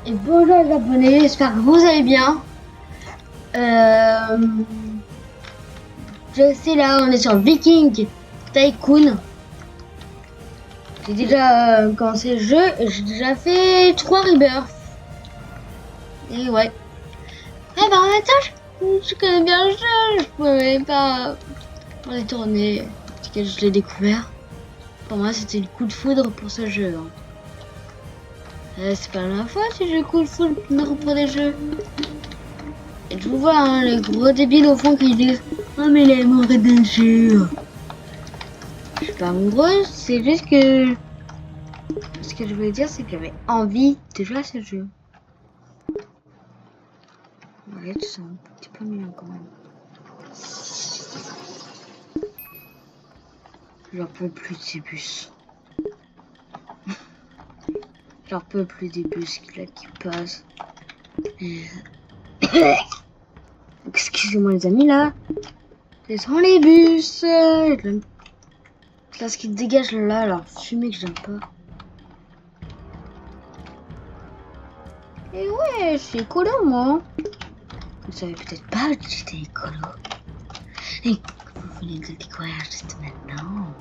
Et bonjour les abonnés, j'espère que vous allez bien. Je sais là, on est sur Viking Tycoon. J'ai déjà commencé le jeu et j'ai déjà fait 3 rebirths. Et ouais. Eh ben en même temps, je connais bien le jeu, je pouvais pas les tourner parce que je l'ai découvert. Pour moi c'était le coup de foudre pour ce jeu. C'est pas la première fois que j'ai le coup de foudre pour des jeux. Et je vous vois hein, les gros débiles au fond qui disent oh mais il est amoureux d'un jeu. Je suis pas amoureuse, c'est juste que ce que je voulais dire c'est que j'avais envie de jouer à ce jeu. Ouais, tu sens un petit peu mieux quand même. J'en peux plus de ces bus. J'en peux plus des bus qui passent. Excusez-moi les amis là. Ce sont les bus. Là ce qui dégage là, alors fumée que j'aime pas. Et ouais, je suis écolo moi. Vous savez peut-être pas que j'étais écolo. Et vous venez de le découvrir juste maintenant.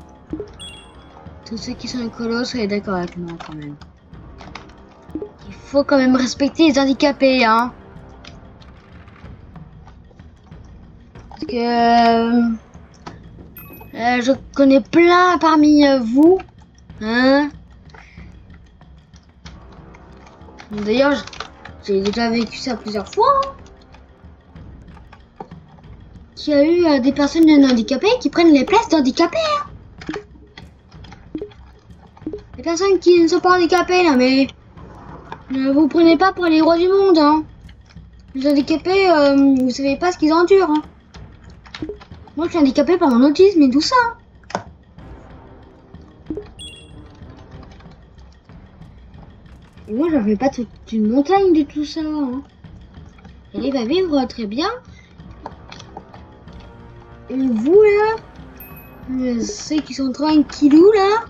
Tous ceux qui sont écolos, soyez d'accord avec moi quand même. Il faut quand même respecter les handicapés, hein. Parce que je connais plein parmi vous, hein. D'ailleurs, j'ai déjà vécu ça plusieurs fois. Hein. Qu'il y a eu des personnes non handicapées qui prennent les places d'handicapés. Hein. Les personnes qui ne sont pas handicapées là, mais ne vous prenez pas pour les rois du monde, hein. Les handicapés, vous savez pas ce qu'ils endurent. Hein. Moi, je suis handicapée par mon autisme et tout ça. Et moi, j'en fais pas toute une montagne de tout ça. Hein. J'arrive à vivre très bien. Et vous, là, ceux qui sont tranquillous, là,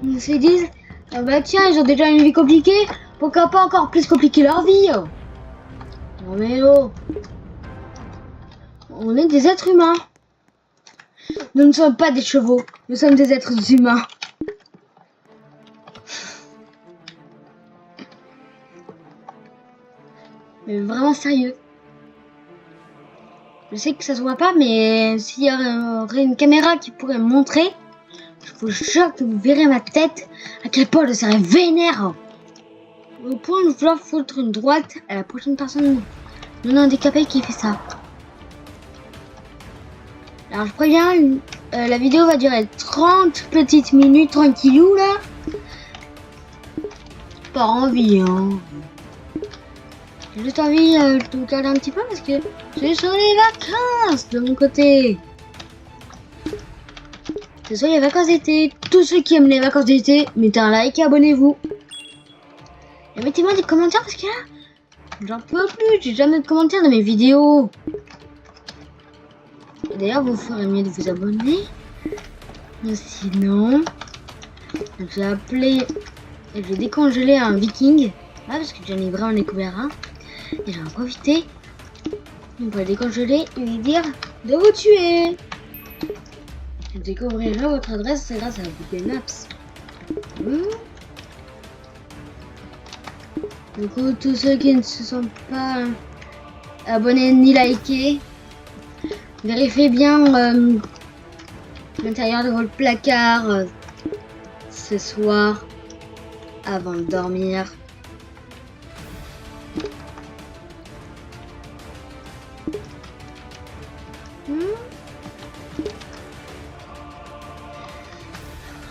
ils se disent, ah bah tiens, ils ont déjà une vie compliquée, pourquoi pas encore plus compliquer leur vie? Non mais oh, on est des êtres humains. Nous ne sommes pas des chevaux, nous sommes des êtres humains. Mais vraiment sérieux. Je sais que ça se voit pas, mais s'il y aurait une caméra qui pourrait me montrer, je vous jure que vous verrez ma tête, à quel point je serais vénère. Au point de vouloir foutre une droite à la prochaine personne non handicapée qui fait ça. Alors je préviens, la vidéo va durer 30 petites minutes tranquillou là. Pas envie hein. J'ai juste envie de vous caler un petit peu parce que ce sont les vacances de mon côté. Ce sont les vacances d'été. Tous ceux qui aiment les vacances d'été, mettez un like et abonnez-vous. Et mettez-moi des commentaires parce que là, j'en peux plus. J'ai jamais de commentaires dans mes vidéos. Et d'ailleurs, vous ferez mieux de vous abonner. Sinon, je vais appeler et je vais décongeler un viking. Là, parce que j'en ai vraiment découvert un. Et j'en ai profité. On peut le décongeler et lui dire de vous tuer. Je découvrirai votre adresse grâce à Google Maps. Du coup, tous ceux qui ne se sont pas abonnés ni likés, vérifiez bien l'intérieur de votre placard ce soir avant de dormir.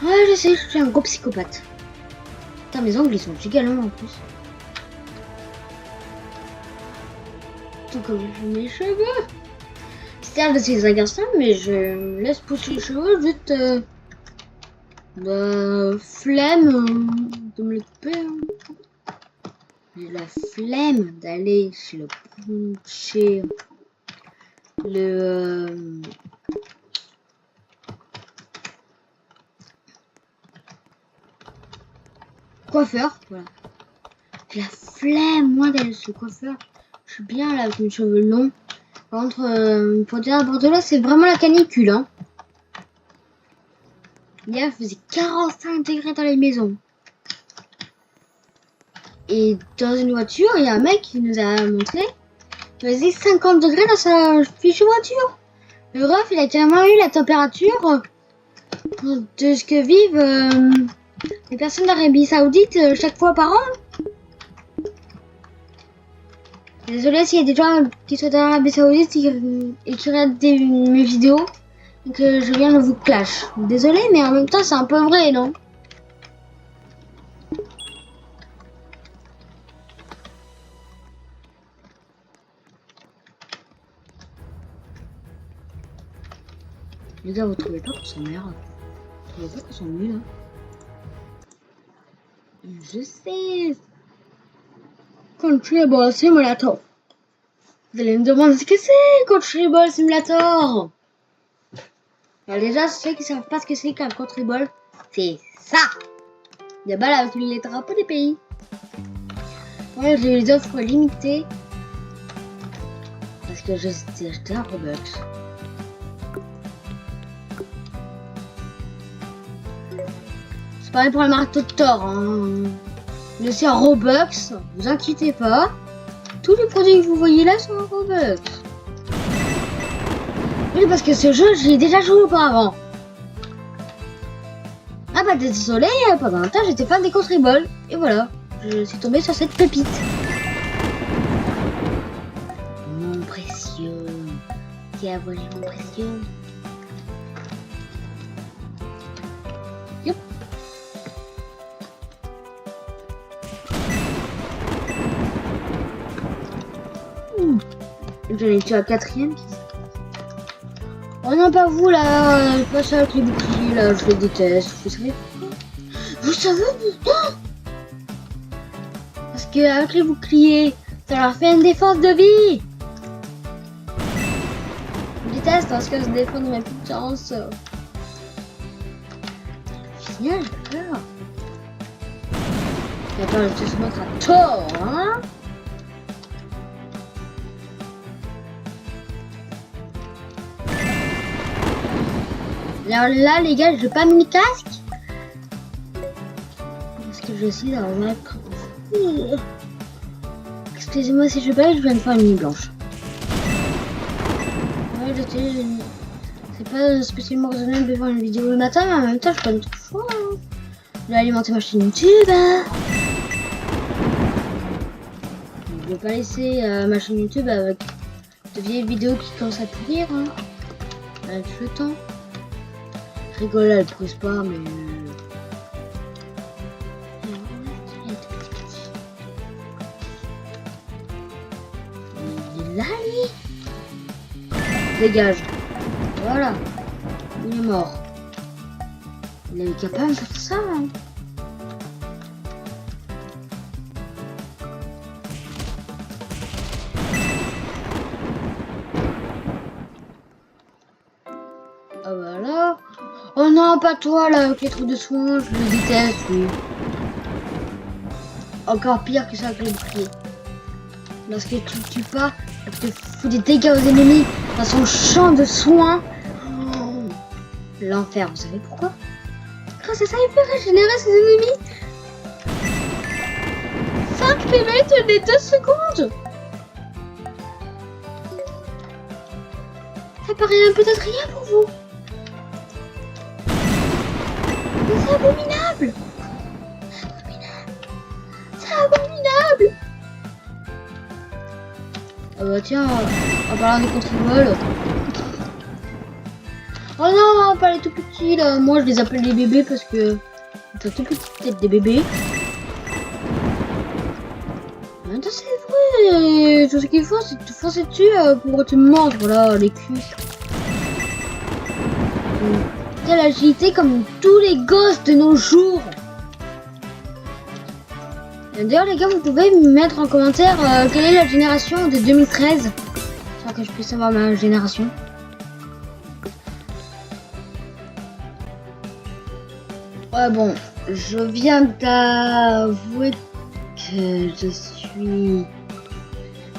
Ouais, je sais, je suis un gros psychopathe. Putain, mes ongles ils sont giga longs en plus. Tout comme mes cheveux. Certes, je suis un garçon, mais je me laisse pousser les cheveux juste la flemme de me les couper. Hein. J'ai la flemme d'aller chez le coiffeur, voilà. la flemme, moi, d'aller chez le coiffeur. Je suis bien là avec mes cheveux longs. Par contre, pour dire n'importe quoi, c'est vraiment la canicule. Hein. Hier, il faisait 45 degrés dans les maisons. Et dans une voiture, il y a un mec qui nous a montré qu'il faisait 50 degrés dans sa fichue voiture. Le ref, il a carrément eu la température de ce que vivent les personnes d'Arabie Saoudite chaque fois par an. Désolée s'il y a des gens qui sont d'Arabie Saoudite et qui regardent mes vidéos et que je viens de vous clash. Désolée, mais en même temps, c'est un peu vrai, non? Les gars, vous trouvez pas qu'on s'emmerde? Vous trouvez pas qu'on s'ennuie là? Je sais. Country Simulator. Vous allez me demander ce que c'est, Country Simulator. Alors déjà, ceux qui savent pas ce que c'est qu'un Country Ball, c'est ça. Des balles avec les drapeaux des pays. Ouais, j'ai les offres limitées. Parce que j'ai acheté un Robux. C'est pareil pour le marteau de Thor. Hein. C'est un Robux, vous inquiétez pas. Tous les produits que vous voyez là sont un Robux. Oui, parce que ce jeu, j'ai déjà joué auparavant. Ah bah désolé, pendant un temps, j'étais fan des Country Ball. Et voilà, je suis tombée sur cette pépite. Mon précieux. Qui a volé mon précieux? Yep. J'en ai tué à 4ème. Oh non, pas vous là, pas ça avec les boucliers là, je les déteste. Vous savez pourquoi? Vous savez pourquoi? Parce que avec les boucliers, ça leur fait une défense de vie. Je déteste parce que ça défend de ma puissance. Génial, j'ai peur. J'ai peur de se mettre à tort, hein. Alors là, les gars, je n'ai pas mis casque. Parce que je suis dans un écran. Excusez-moi si je parle, je viens de faire une nuit blanche. Ouais, je sais, c'est pas spécialement raisonnable de faire une vidéo le matin, mais en même temps, je pas notre choix. Hein. Je vais alimenter ma chaîne YouTube. Hein. Je vais pas laisser ma chaîne YouTube avec de vieilles vidéos qui commencent à pourrir. Hein. Avec le temps. Je rigole, elle pousse pas, mais... Il est là, lui. Dégage. Voilà. Il est mort. Il est capable de faire ça, hein. Ah bah là. Oh non, pas toi là, avec les trous de soins, je le déteste, lui. Encore pire que ça avec les boucliers. Lorsque tu ne tues pas, il te fout des dégâts aux ennemis dans son champ de soins. Oh, l'enfer, vous savez pourquoi? Grâce à ça, il peut régénérer ses ennemis. 5 PV toutes les 2 secondes. Ça paraît peut-être rien pour vous. C'est abominable! C'est abominable! Ah bah tiens, en parlant des contribuables. Oh non, pas les tout petits là. Moi je les appelle les bébés parce que ils sont tout petits têtes des bébés. Mais c'est vrai, tout ce qu'il faut c'est te foncer dessus pour te mordre là les cuisses. Quelle agilité comme tous les gosses de nos jours. D'ailleurs les gars, vous pouvez me mettre en commentaire quelle est la génération de 2013 sans que je puisse savoir ma génération. Ouais bon, je viens d'avouer que je suis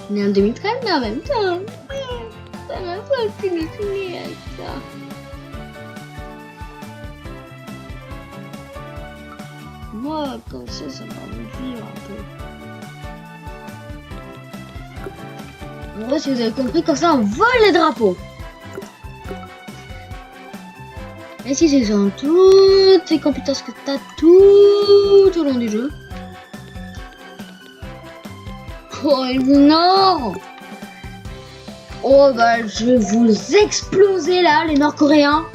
né en 2013, mais en même temps, ça m'a fasciné avec ça. Moi, comme ça m'a rendu un peu. En gros, si vous avez compris, comme ça, on vole les drapeaux. Et si c'est dans toutes les compétences que tu as tout au long du jeu. Oh non! Oh bah je vais vous exploser là, les Nord-Coréens.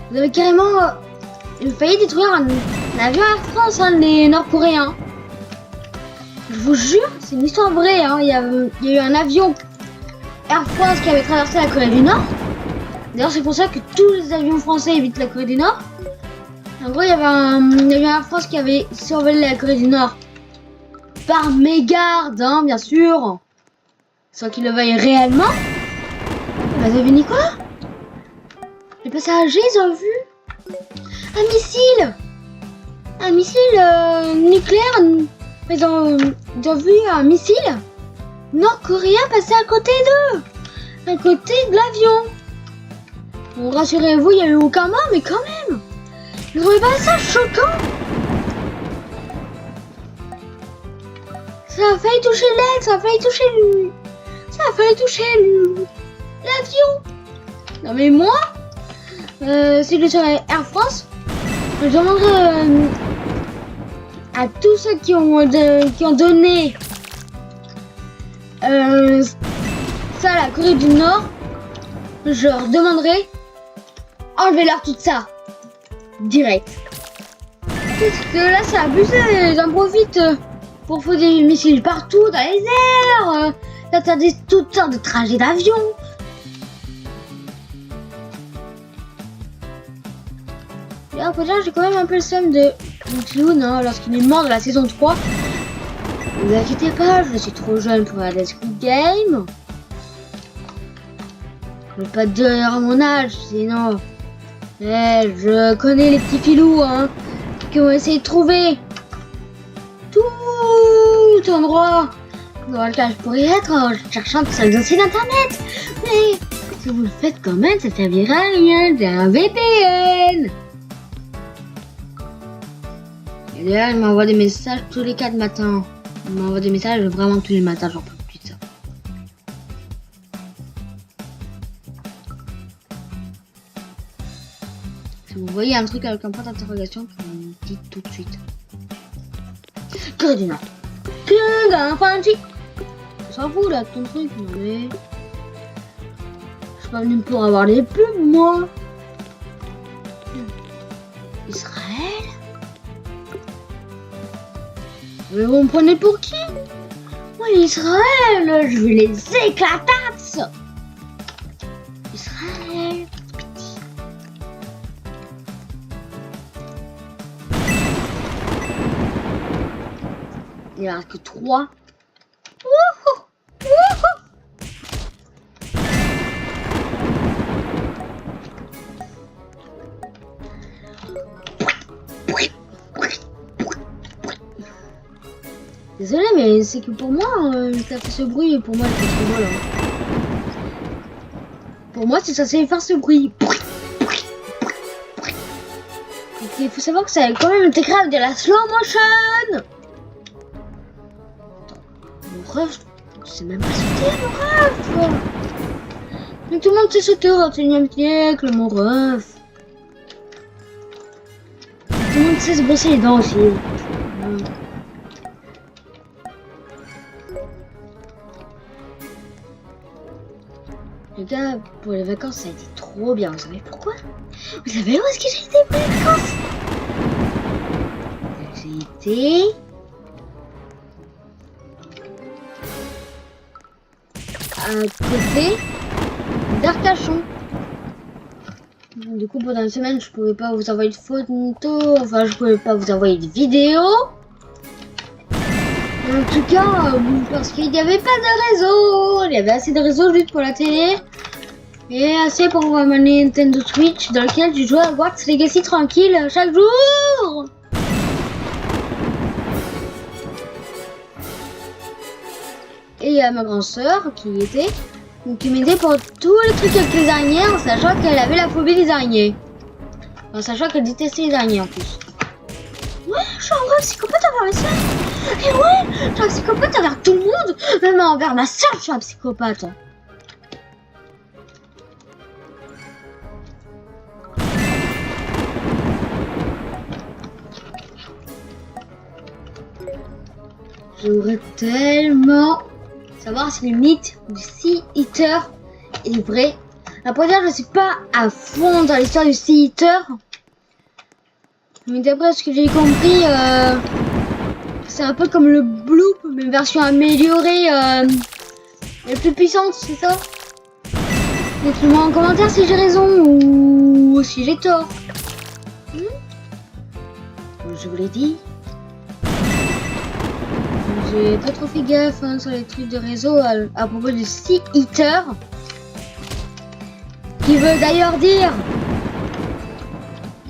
Vous avez carrément failli détruire un avion Air France, hein, les Nord-Coréens. Je vous jure, c'est une histoire vraie. Hein. Il y a eu un avion Air France qui avait traversé la Corée du Nord. D'ailleurs, c'est pour ça que tous les avions français évitent la Corée du Nord. En gros, il y avait un avion Air France qui avait survolé la Corée du Nord par mégarde, hein, bien sûr. Sans qu'il le veuille réellement. Bah, devinez quoi? Les passagers, ils ont vu un missile. Un missile nucléaire. Ils ont vu un missile nord-coréen passer à côté d'eux. À côté de l'avion. Bon, rassurez-vous, il n'y a eu aucun mort, mais quand même. Vous trouvez pas ça choquant? Ça a failli toucher l'aile, ça a failli toucher lui. Ça a failli toucher l'avion. Non mais moi, si je serais Air France, je demanderais à tous ceux qui ont donné ça à la Corée du Nord, je leur demanderai enlevez-leur tout ça. Direct. Parce que là c'est abusé, ils en profitent pour foutre des missiles partout dans les airs, t'interdis toutes sortes de trajets d'avion. Et après ça, j'ai quand même un peu le seum de Clown hein, lorsqu'il est mort de la saison 3. Ne vous inquiétez pas, je suis trop jeune pour regarder Squid Game. Je ne vais pas dire à mon âge, sinon... je connais les petits filous hein, qui ont essayé de trouver tout endroit dans lequel je pourrais être en cherchant sur les dossiers d'internet. Mais si vous le faites quand même, ça servira à rien, j'ai un VPN. Et d'ailleurs, il m'envoie des messages tous les 4 matins. Il m'envoie des messages vraiment tous les matins, j'en peux plus de ça. Si vous voyez un truc avec un point d'interrogation, vous me dites tout de suite. Corée du Nord. Que d'infantique. On s'en fout là de ton truc, non mais... Je suis pas venu pour avoir les pubs, moi. Israël. Mais vous me prenez pour qui? Moi, Israël, je vais les éclater. Israël. Il n'y en a que 3. Wouhou! Wouhou! Désolé, mais c'est que pour moi, ça fait ce bruit et pour moi, c'est trop drôle. Pour moi, c'est censé faire ce bruit. Il faut savoir que ça a quand même été créé avec de la slow motion. Mon ref, je sais même pas sauter, mon ref. Mais tout le monde sait sauter au 21e siècle, mon ref. Tout le monde sait se brosser les dents aussi. Les gars, pour les vacances, ça a été trop bien. Vous savez pourquoi? Vous savez où est-ce que j'ai été pour les vacances? J'ai été... à côté d'Arcachon. Du coup, pendant une semaine, je pouvais pas vous envoyer de photos. Enfin, je pouvais pas vous envoyer de vidéos. En tout cas, parce qu'il n'y avait pas de réseau. Il y avait assez de réseau juste pour la télé. Et assez pour ma Nintendo Switch dans lequel je jouais à Hogwarts Legacy tranquille chaque jour. et à ma grande sœur qui m'aidait pour tous les trucs avec les araignées en sachant qu'elle avait la phobie des araignées. En sachant qu'elle détestait les araignées en plus. Ouais, je suis un vrai psychopathe envers mes soeurs. Et ouais, je suis un psychopathe envers tout le monde. Même envers ma soeur, je suis un psychopathe. J'aimerais tellement savoir si le mythe du Sea Eater est vrai. Après dire, je suis pas à fond dans l'histoire du Sea Eater. Mais d'après ce que j'ai compris, c'est un peu comme le Bloop, mais version améliorée, et plus puissante, c'est ça? Dites-moi en commentaire si j'ai raison ou si j'ai tort. Je vous l'ai dit. J'ai pas trop fait gaffe sur les trucs de réseau à propos du Sea Eater. Qui veut d'ailleurs dire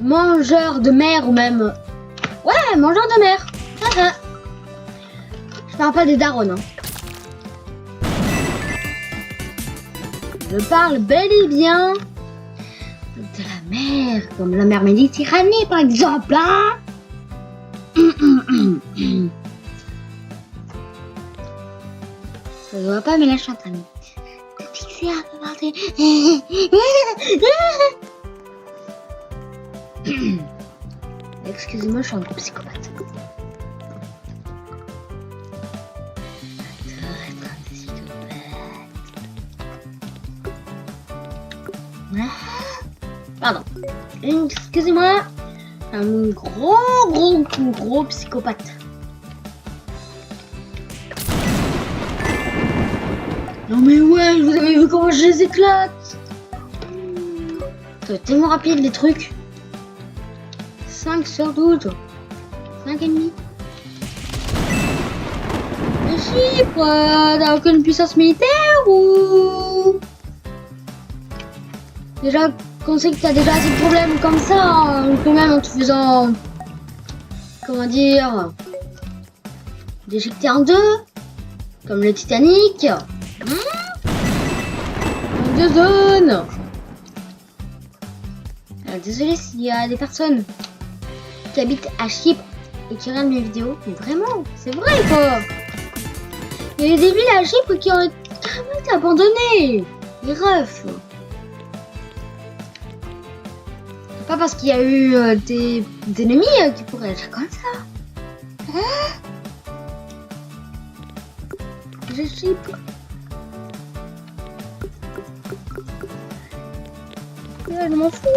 mangeur de mer ou même... Ouais, mangeur de mer. Je parle pas des darons. Hein. Je parle bel et bien de la mer, comme la mer Méditerranée par exemple. Hein. Ça se voit pas, mais là je suis en train de fixer un peu partout. Excusez-moi, je suis un gros psychopathe. Pardon. Excusez-moi. Un gros psychopathe. Non mais ouais, vous avez vu comment je les éclate. C'est tellement rapide les trucs. 5 sur 12. 5 et demi. Les chiffres, t'as aucune puissance militaire ou... Déjà qu'on sait que t'as déjà assez de problèmes comme ça, quand même en te faisant... Comment dire... Déchiqueter en deux. Comme le Titanic. Deux zones. Alors, désolé s'il y a des personnes qui habitent à Chypre et qui regardent mes vidéos, mais vraiment, c'est vrai quoi. Il y a des villes à Chypre qui ont carrément été abandonnées. Les refs. C'est pas parce qu'il y a eu des ennemis qui pourraient être comme ça. Hein? Je Chypre. Je m'en fous.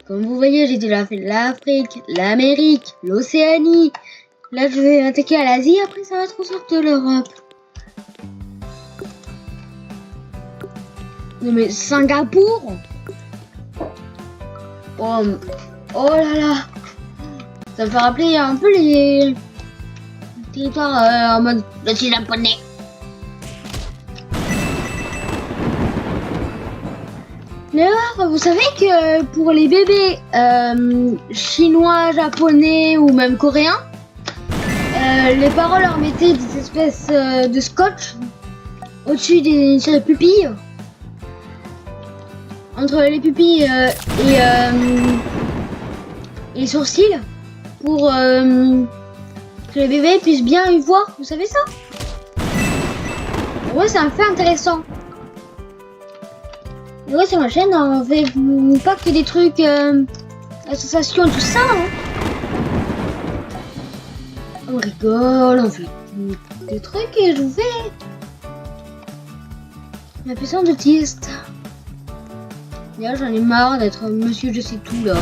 Comme vous voyez, j'ai déjà fait l'Afrique, l'Amérique, l'Océanie. Là, je vais attaquer à l'Asie. Après, ça va être au sort de l'Europe. Non mais Singapour. Oh là là. Ça me fait rappeler un peu les territoires en mode je suis japonais. D'ailleurs, vous savez que pour les bébés chinois, japonais ou même coréens, les parents leur mettaient des espèces de scotch au-dessus des pupilles, entre les pupilles et les sourcils, pour que les bébés puissent bien y voir. Vous savez ça? Ouais, c'est un fait intéressant. Ouais, sur ma chaîne, on fait pas que des trucs associations, tout ça. Hein. On rigole, on fait des trucs et je vous fais la puissance d'autiste. D'ailleurs, j'en ai marre d'être monsieur je sais tout là.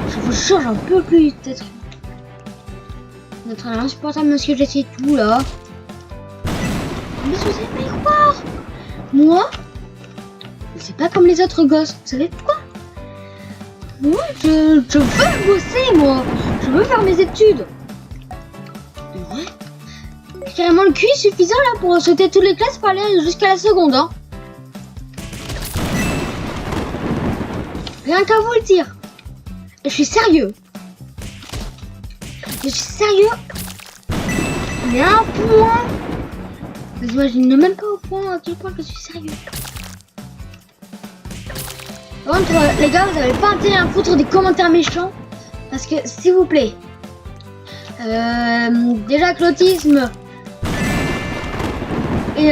Je vous jure, j'en peux plus d'être un insupportable monsieur je sais tout là. Mais vous allez pas y croire. Moi, c'est pas comme les autres gosses. Vous savez pourquoi? Moi, je veux bosser, moi. Je veux faire mes études. Ouais. J'ai carrément le QI suffisant là pour sauter toutes les classes pour aller jusqu'à la seconde. Hein. Rien qu'à vous le dire. Et je suis sérieux. Je suis sérieux. Mais un point. Vous imaginez même pas au point à quel point je suis sérieux. Par contre, les gars, vous avez pas intérêt à foutre des commentaires méchants. Parce que, s'il vous plaît, déjà que l'autisme et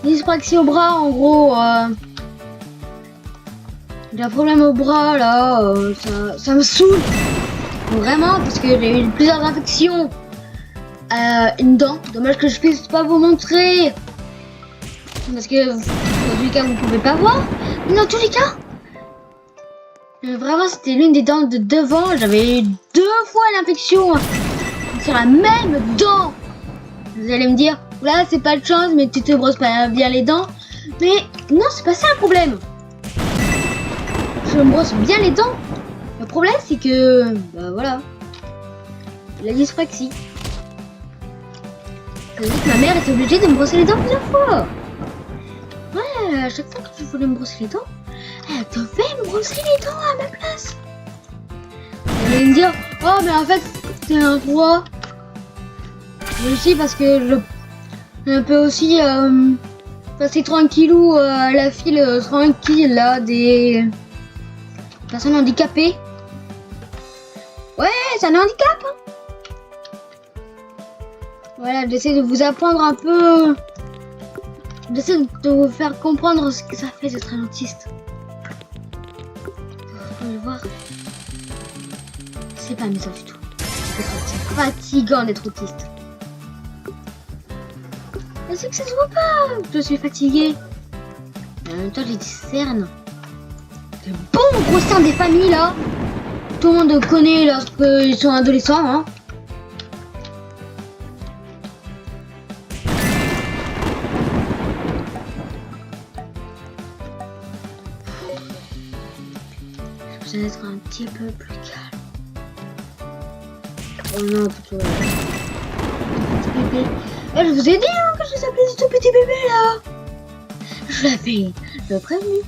dyspraxie au bras, en gros, j'ai un problème au bras là, ça me saoule vraiment parce que j'ai eu plusieurs infections. Une dent, dommage que je puisse pas vous montrer parce que dans tous les cas vous pouvez pas voir, mais dans tous les cas vraiment c'était l'une des dents de devant. J'avais eu 2 fois l'infection sur la même dent. Vous allez me dire là c'est pas de chance mais tu te brosses pas bien les dents, mais non c'est pas ça le problème. Je me brosse bien les dents. Le problème c'est que bah voilà, la dyspraxie. Ça veut dire que ma mère était obligée de me brosser les dents plusieurs fois. Ouais, à chaque fois que je voulais me brosser les dents, elle devait me brosser les dents à ma place. Elle allait me dire, oh mais en fait c'est un droit. Mais aussi parce que je peux aussi passer tranquillou à la file tranquille là des personnes handicapées. Ouais, c'est un handicap. Hein. Voilà, j'essaie de vous apprendre un peu. J'essaie de vous faire comprendre ce que ça fait d'être un autiste. Vous pouvez le voir. C'est pas amusant du tout. C'est fatigant d'être autiste. Je sais que ça se voit pas. Je suis fatiguée. Mais en même temps, j'ai des cernes. De bons gros cernes des familles là. Tout le monde connaît lorsqu'ils sont adolescents. Hein. Je vais être un petit peu plus calme. Oh non, plutôt. Petit bébé. Je vous ai dit hein, que je s'appelais ce petit bébé là. Je l'avais prévenu.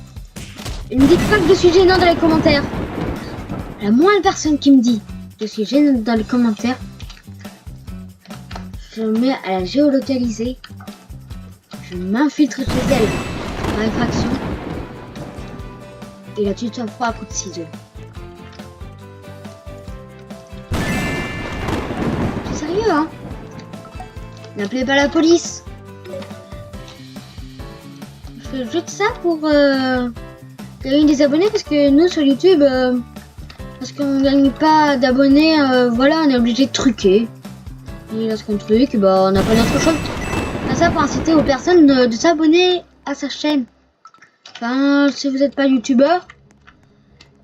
Ne me dites pas que je suis gênant dans les commentaires. La moindre personne qui me dit que je suis gênant dans les commentaires, je me mets à la géolocaliser. Je m'infiltre chez elle par effraction. Et la tue de froid à coup de ciseaux. C'est sérieux, hein? N'appelez pas la police. Je fais juste ça pour gagner des abonnés parce que nous sur YouTube, parce qu'on ne gagne pas d'abonnés, voilà, on est obligé de truquer. Et lorsqu'on truque, bah, on n'a pas d'autre chose. Ça pour inciter aux personnes de s'abonner à sa chaîne. Enfin, si vous n'êtes pas youtubeur,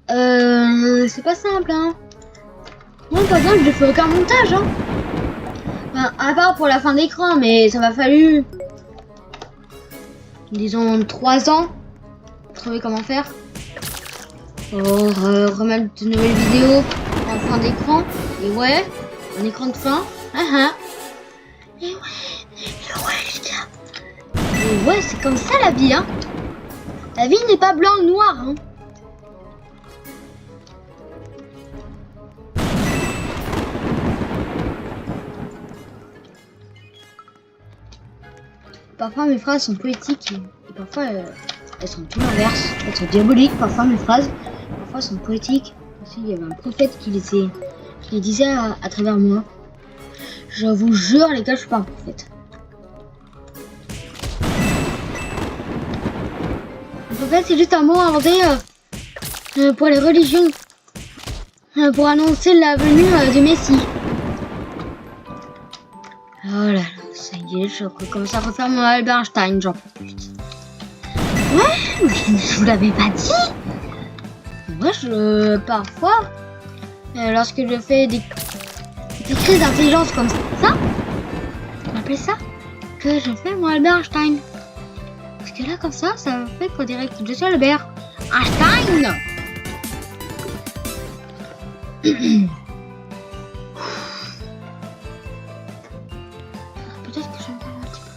c'est pas simple, hein. Moi, par exemple, je fais aucun montage, hein. Enfin, à part pour la fin d'écran, mais ça m'a fallu, disons, 3 ans pour trouver comment faire. Pour remettre de nouvelles vidéos en fin d'écran. Et ouais, en écran de fin. Et ouais, les gars. Et ouais, c'est comme ça la vie, hein. La vie n'est pas blanc ou noir, hein. Parfois mes phrases sont poétiques et parfois elles sont tout l'inverse. Elles sont diaboliques, parfois mes phrases. Parfois elles sont poétiques. Aussi, il y avait un prophète qui les disait à travers moi. Je vous jure les gars, je suis pas un prophète. Un prophète c'est juste un mot inventé pour les religions. Pour annoncer la venue du Messie. Oh là là, ça y est, je recommence à refaire mon Albert Einstein, j'en peux plus. Ouais, mais je vous l'avais pas dit. Moi, parfois, lorsque je fais des crises d'intelligence comme ça, on appelle ça que je fais mon Albert Einstein. Parce que là, comme ça fait qu'on dirait que je suis Albert Einstein. Peut-être que je me parle un petit peu.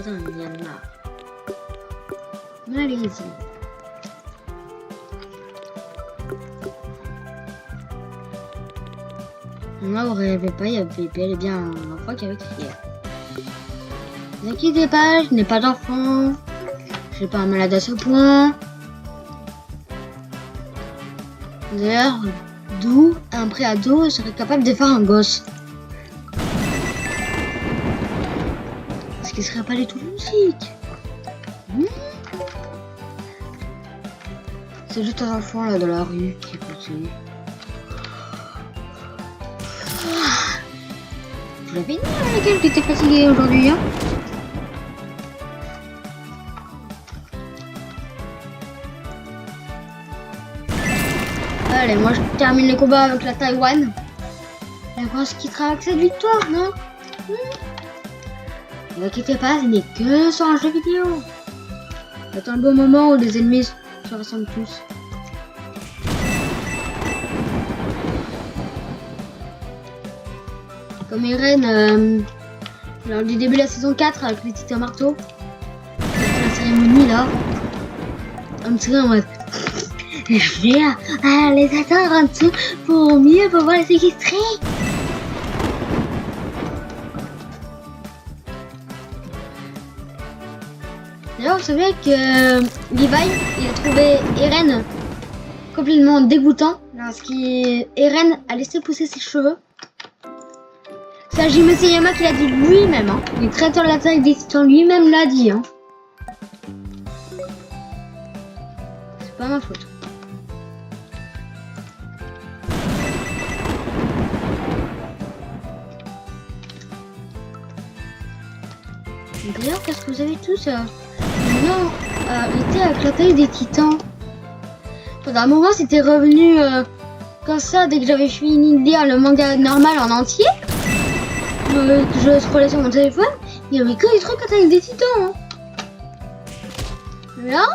在里面了。Allez-y. Là, vous rêvez pas, il y avait bel et bien un enfant qui avait crié. Ne vous inquiétez pas, je n'ai pas d'enfant. Je suis pas un malade à ce point. D'ailleurs, d'où un préado serait capable de faire un gosse. Est-ce qu'il serait pas du tout logique? C'est juste un enfant là de la rue qui est poussé. Je l'avais dit à laquelle tu étais fatigué aujourd'hui, hein? Allez, moi je termine le combat avec la Taïwan. Et on se quittera avec cette victoire, non? Ne vous inquiétez pas, ce n'est que sur un jeu vidéo. C'est un beau moment où les ennemis se ressemblent tous. Comme Eren, lors du début de la saison 4 avec le titre marteau, la cérémonie là, un petit en mode je vais les attendre en dessous pour mieux pouvoir les séquestrer. D'ailleurs, vous savez que Levi, il a trouvé Eren complètement dégoûtant lorsqu'Eren a laissé pousser ses cheveux. C'est Hajime Seyama qui l'a dit lui-même, hein. Le créateur de l'attaque des titans lui-même l'a dit, hein. C'est pas ma faute. D'ailleurs, qu'est-ce que vous avez tous maintenant arrêté avec l'attaque des titans? Pendant un moment, c'était revenu comme ça dès que j'avais fini de lire le manga normal en entier. Je scrollais sur mon téléphone, il y avait que des trucs attaque des titans. Hein. Là,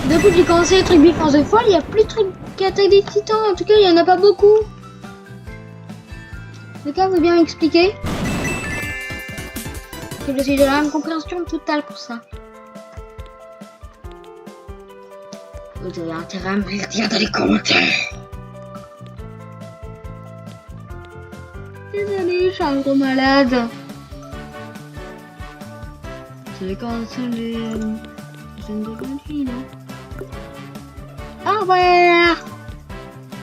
d'un coup, j'ai commencé les trucs Bifance de Foile, il n'y a plus de trucs qui attaquent des titans. En tout cas, il n'y en a pas beaucoup. Quelqu'un veut bien m'expliquer? Que je suis de la même compréhension totale pour ça. Vous avez intérêt à me le dire dans les commentaires. Désolée, je suis un gros malade. C'est quand sont les jeunes de 28, non? Ah ouais.